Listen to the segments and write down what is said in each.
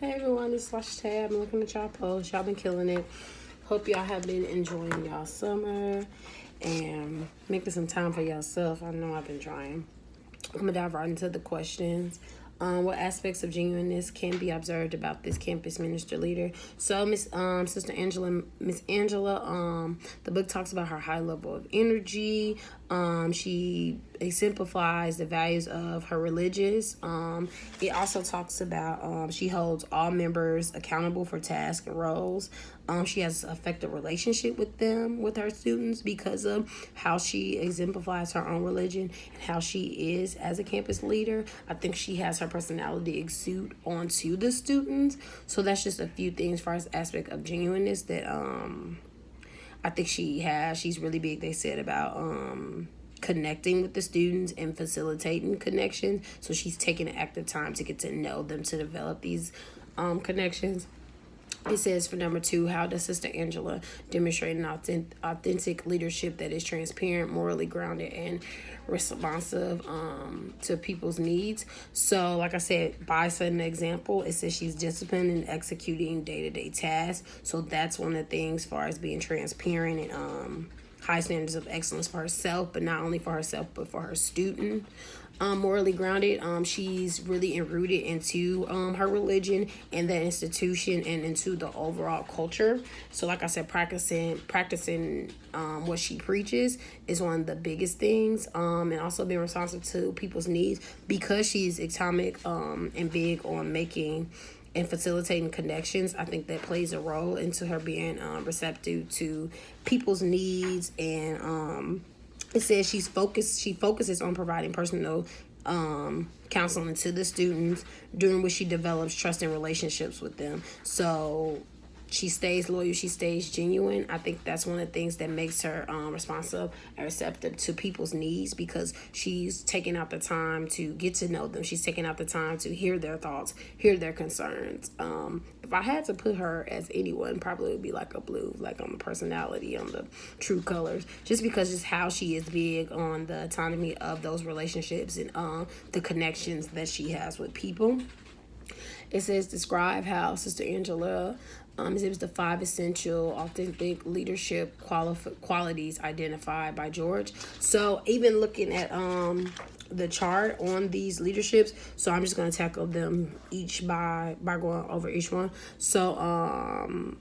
Hey everyone, it's Slash Tay. I've been looking at y'all posts. Y'all been killing it. Hope y'all have been enjoying y'all summer and making some time for yourself. I know I've been trying. I'm gonna dive right into the questions. What aspects of genuineness can be observed about this campus minister leader? So, Sister Angela, Miss Angela, the book talks about her high level of energy. She exemplifies the values of her religious. It also talks about she holds all members accountable for tasks and roles. She has an effective relationship with them, with her students, because of how she exemplifies her own religion and how she is as a campus leader. I think she has her personality exude onto the students. So that's just a few things for as aspect of genuineness that I think she has. She's really big, they said, about connecting with the students and facilitating connections. So she's taking an active time to get to know them, to develop these connections. It says for number 2, how does Sister Angela demonstrate an authentic leadership that is transparent, morally grounded, and responsive to people's needs? So, like I said, by setting an example, it says she's disciplined in executing day-to-day tasks. So that's one of the things as far as being transparent and high standards of excellence for herself, but not only for herself, but for her student. Morally grounded. She's really enrooted into her religion and the institution and into the overall culture. So, like I said, practicing what she preaches is one of the biggest things. And also being responsive to people's needs, because she's atomic and big on making and facilitating connections. I think that plays a role into her being receptive to people's needs. And it says she focuses on providing personal counseling to the students, during which she develops trusting relationships with them. So she stays loyal, she stays genuine. I think that's one of the things that makes her responsive and receptive to people's needs, because she's taking out the time to get to know them. She's taking out the time to hear their thoughts, hear their concerns. If I had to put her as anyone, probably would be like a blue, like on the personality, on the true colors, just because it's how she is big on the autonomy of those relationships and the connections that she has with people. It says describe how Sister Angela exhibits the 5 essential authentic leadership qualities identified by George. So even looking at the chart on these leaderships, so I'm just going to tackle them each by going over each one. So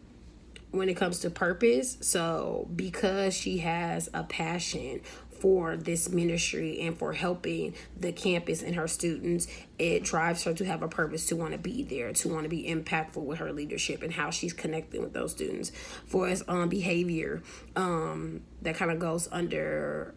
when it comes to purpose, so because she has a passion for this ministry and for helping the campus and her students, it drives her to have a purpose, to want to be there, to want to be impactful with her leadership and how she's connecting with those students. For his behavior, that kind of goes under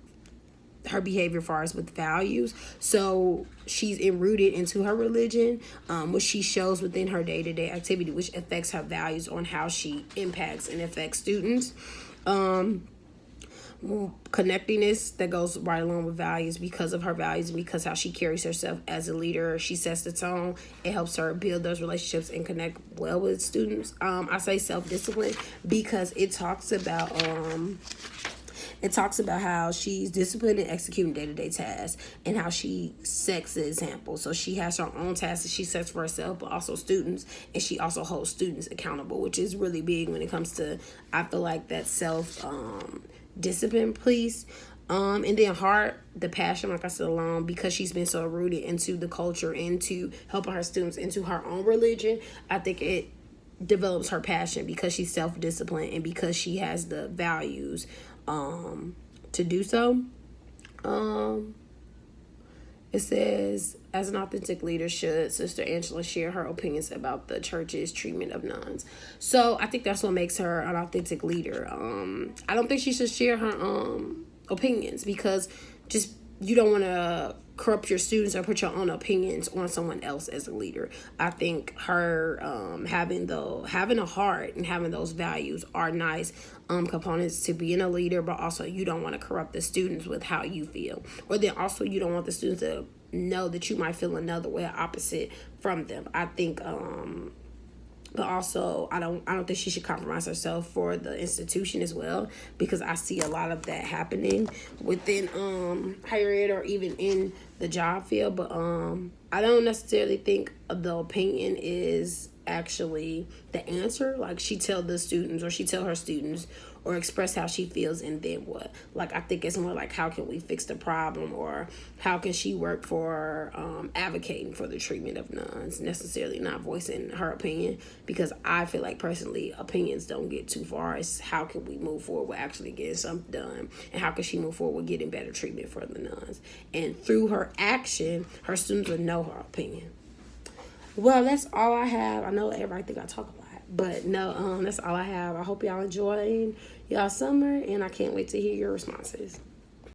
her behavior as far as with values. So she's enrooted into her religion, which she shows within her day-to-day activity, which affects her values on how she impacts and affects students. Connectedness, that goes right along with values, because of her values and because how she carries herself as a leader. She sets the tone. It helps her build those relationships and connect well with students. I say self-discipline because it talks about how she's disciplined in executing day-to-day tasks and how she sets the example. So she has her own tasks that she sets for herself, but also students, and she also holds students accountable, which is really big when it comes to, I feel like, that self-discipline piece. And then heart, the passion, like I said, alone, because she's been so rooted into the culture, into helping her students, into her own religion, I think it develops her passion because she's self-disciplined and because she has the values to do so. It says, as an authentic leader, should Sister Angela share her opinions about the church's treatment of nuns? So I think that's what makes her an authentic leader. I don't think she should share her opinions, because just you don't want to corrupt your students or put your own opinions on someone else as a leader. I think her having a heart and having those values are nice components to being a leader, but also you don't want to corrupt the students with how you feel, or then also you don't want the students to know that you might feel another way opposite from them. I think but also I don't think she should compromise herself for the institution as well, because I see a lot of that happening within higher ed or even in the job field. But I don't necessarily think the opinion is actually the answer. Like, she tell the students, or she tell her students, or express how she feels, and then what? Like, I think it's more like, how can we fix the problem, or how can she work for advocating for the treatment of nuns, necessarily not voicing her opinion, because I feel like personally opinions don't get too far. It's how can we move forward with actually getting something done, and how can she move forward with getting better treatment for the nuns, and through her action her students will know her opinion. Well, that's all I have. I know everybody think I talk a lot, but no, that's all I have. I hope y'all enjoying y'all summer, and I can't wait to hear your responses.